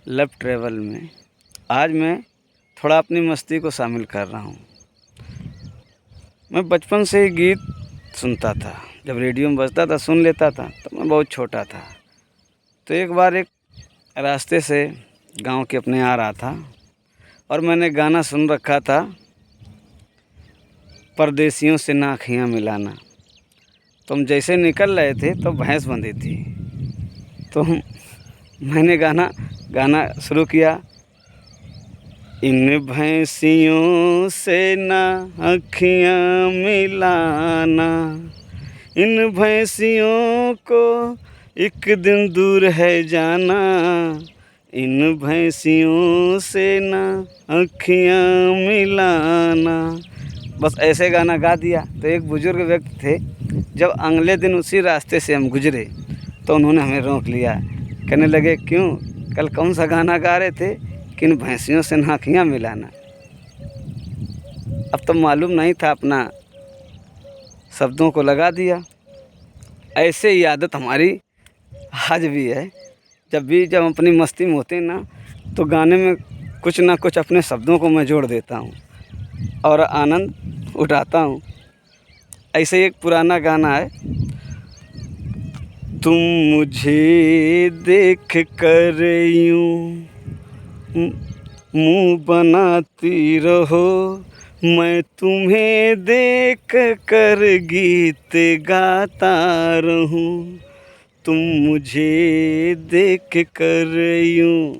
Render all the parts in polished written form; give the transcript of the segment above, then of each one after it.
Love travel में आज मैं थोड़ा अपनी मस्ती को शामिल कर रहा हूँ। मैं बचपन से ही गीत सुनता था, जब रेडियो में बजता था सुन लेता था। तब मैं बहुत छोटा था, तो एक बार एक रास्ते से गांव के अपने आ रहा था और मैंने गाना सुन रखा था, परदेसियों से ना अखियाँ मिलाना। तो हम जैसे निकल रहे थे तो भैंस बंधी थी, तो मैंने गाना शुरू किया। इन भैंसियों से ना अखियाँ मिलाना, इन भैंसियों को एक दिन दूर है जाना, इन भैंसियों से ना अखियाँ मिलाना। बस ऐसे गाना गा दिया। तो एक बुजुर्ग व्यक्ति थे, जब अगले दिन उसी रास्ते से हम गुजरे तो उन्होंने हमें रोक लिया। कहने लगे, क्यों, कल कौन सा गाना गा रहे थे, किन भैंसियों से ना अखियाँ मिलाना। अब तो मालूम नहीं था, अपना शब्दों को लगा दिया। ऐसे ही आदत हमारी आज भी है। जब हम अपनी मस्ती में होते हैं ना, तो गाने में कुछ ना कुछ अपने शब्दों को मैं जोड़ देता हूँ और आनंद उठाता हूँ। ऐसे ही एक पुराना गाना है। तुम मुझे देख कर यूं मुँह बनाती रहो, मैं तुम्हें देख कर गीत गाता रहूं। तुम मुझे देख कर यूं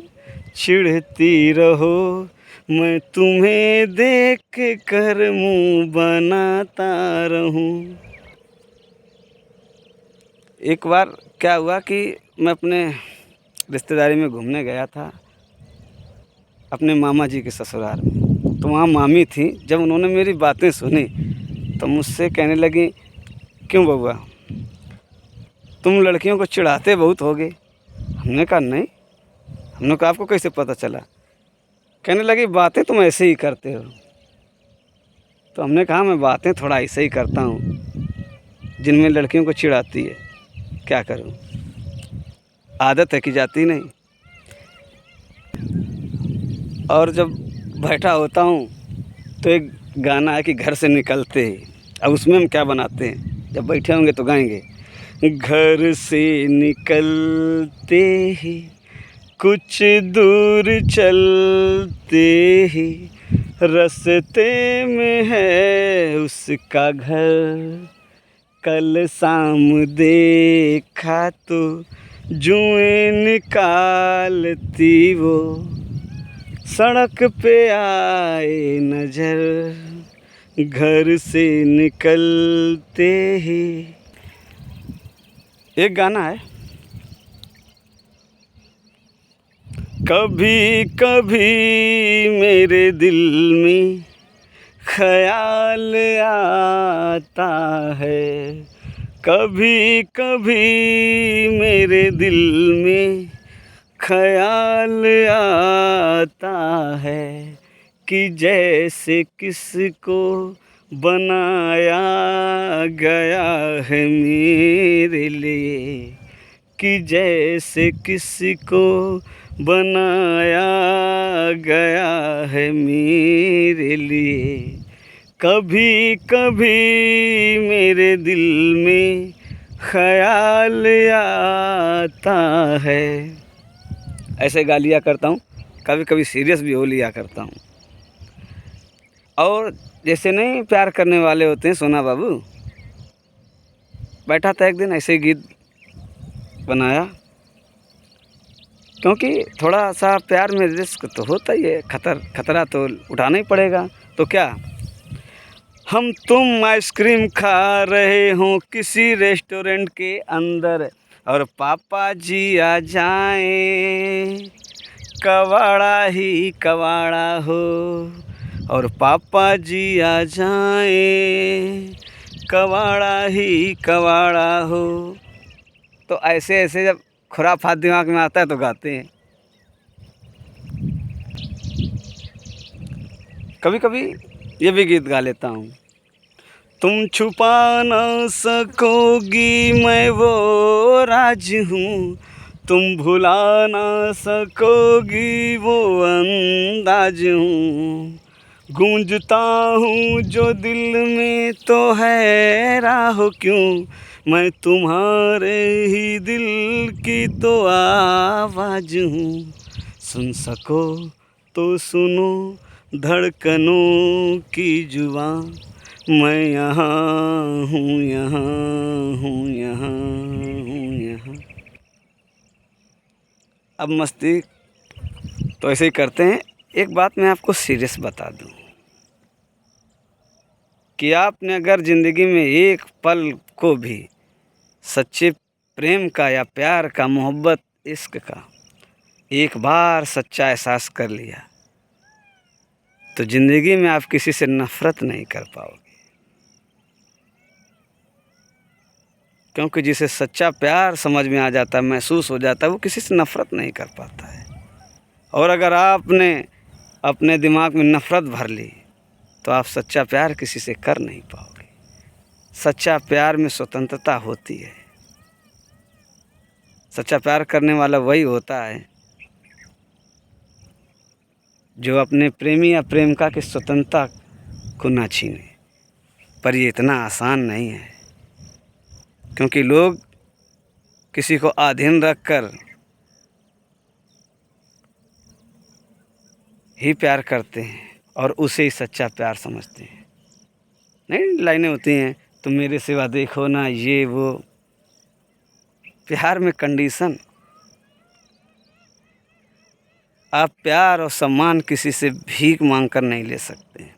चिढ़ती रहो, मैं तुम्हें देख कर मुँह बनाता रहूं। एक बार क्या हुआ कि मैं अपने रिश्तेदारी में घूमने गया था, अपने मामा जी के ससुराल में। तो वहाँ मामी थी। जब उन्होंने मेरी बातें सुनी तो मुझसे कहने लगी, क्यों बउआ, तुम लड़कियों को चिढ़ाते बहुत होगे। हमने कहा नहीं। हमने कहा आपको कैसे पता चला। कहने लगी, बातें तुम ऐसे ही करते हो। तो हमने कहा मैं बातें थोड़ा ऐसे ही करता हूँ, जिनमें लड़कियों को चिढ़ाती है, क्या करूँ, आदत है कि जाती नहीं। और जब बैठा होता हूँ तो एक गाना है कि घर से निकलते ही। अब उसमें हम क्या बनाते हैं, जब बैठे होंगे तो गाएंगे। घर से निकलते ही कुछ दूर चलते ही, रास्ते में है उसका घर। कल शाम देखा तो जुएं निकालती वो, सड़क पे आए नजर। घर से निकलते ही। एक गाना है। कभी कभी मेरे दिल में ख्याल आता है, कभी कभी मेरे दिल में ख्याल आता है, कि जैसे किसको बनाया गया है मेरे लिए, कि जैसे किसको बनाया गया है मेरे लिए। कभी कभी मेरे दिल में ख्याल आता है। ऐसे गा लिया करता हूँ। कभी कभी सीरियस भी हो लिया करता हूँ। और जैसे नहीं प्यार करने वाले होते हैं सोना बाबू, बैठा था एक दिन ऐसे ही गीत बनाया, क्योंकि थोड़ा सा प्यार में रिस्क तो होता ही है, खतरा तो उठाना ही पड़ेगा। तो क्या, हम तुम आइसक्रीम खा रहे हों किसी रेस्टोरेंट के अंदर, और पापा जी आ जाएं, कवाड़ा ही कवाड़ा हो, और पापा जी आ जाएं, कवाड़ा ही कवाड़ा हो। तो ऐसे ऐसे जब खुराफात दिमाग में आता है तो गाते हैं। कभी कभी ये भी गीत गा लेता हूँ। तुम छुपा ना सकोगी मैं वो राज हूँ, तुम भुला ना सकोगी वो अंदाज हूँ, गूंजता हूँ जो दिल में तो हैरान हो क्यों, मैं तुम्हारे ही दिल की तो आवाज़ हूँ। सुन सको तो सुनो धड़कनों की जुबां, मैं यहाँ हूँ, यहाँ हूँ, यहाँ हूँ, यहाँ। अब मस्ती तो ऐसे ही करते हैं। एक बात मैं आपको सीरियस बता दूं कि आपने अगर ज़िंदगी में एक पल को भी सच्चे प्रेम का या प्यार का, मोहब्बत, इश्क का एक बार सच्चा एहसास कर लिया तो ज़िंदगी में आप किसी से नफ़रत नहीं कर पाओगे। क्योंकि जिसे सच्चा प्यार समझ में आ जाता है, महसूस हो जाता है, वो किसी से नफ़रत नहीं कर पाता है। और अगर आपने अपने दिमाग में नफ़रत भर ली तो आप सच्चा प्यार किसी से कर नहीं पाओगे। सच्चा प्यार में स्वतंत्रता होती है। सच्चा प्यार करने वाला वही होता है जो अपने प्रेमी या प्रेमिका की स्वतंत्रता को ना छीने। पर ये इतना आसान नहीं है, क्योंकि लोग किसी को अधीन रखकर ही प्यार करते हैं और उसे ही सच्चा प्यार समझते हैं। नहीं, लाइनें होती हैं, तुम मेरे सिवा देखो ना, ये वो। प्यार में कंडीशन। आप प्यार और सम्मान किसी से भीख मांग कर नहीं ले सकते,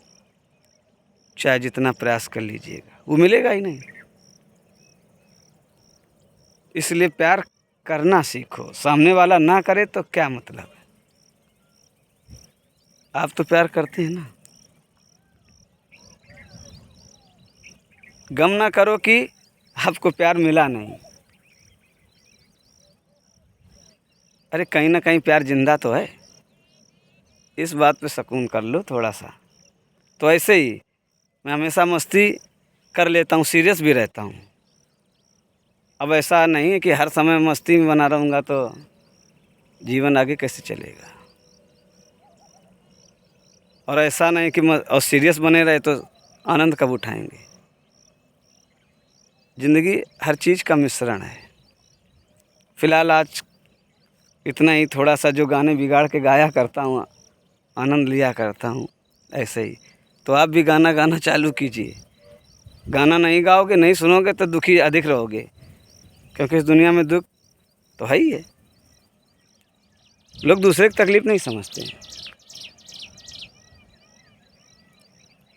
चाहे जितना प्रयास कर लीजिएगा, वो मिलेगा ही नहीं। इसलिए प्यार करना सीखो। सामने वाला ना करे तो क्या मतलब है? आप तो प्यार करते हैं ना। गम ना करो कि आपको प्यार मिला नहीं। अरे कहीं ना कहीं प्यार जिंदा तो है, इस बात पे सुकून कर लो थोड़ा सा। तो ऐसे ही मैं हमेशा मस्ती कर लेता हूँ, सीरियस भी रहता हूँ। अब ऐसा नहीं है कि हर समय मस्ती में बना रहूँगा तो जीवन आगे कैसे चलेगा। और ऐसा नहीं कि और सीरियस बने रहे तो आनंद कब उठाएंगे। ज़िंदगी हर चीज़ का मिश्रण है। फ़िलहाल आज इतना ही, थोड़ा सा जो गाने बिगाड़ के गाया करता हूँ, आनंद लिया करता हूँ ऐसे ही। तो आप भी गाना गाना चालू कीजिए। गाना नहीं गाओगे, नहीं सुनोगे तो दुखी अधिक रहोगे, क्योंकि इस दुनिया में दुख तो है ही है। लोग दूसरे की तकलीफ़ नहीं समझते हैं,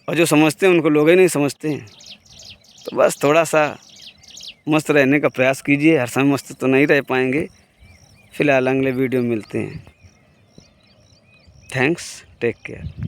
और जो समझते हैं उनको लोग ही नहीं समझते हैं। तो बस थोड़ा सा मस्त रहने का प्रयास कीजिए। हर समय मस्त तो नहीं रह पाएंगे। फ़िलहाल अगले वीडियो में मिलते हैं। Thanks, take care.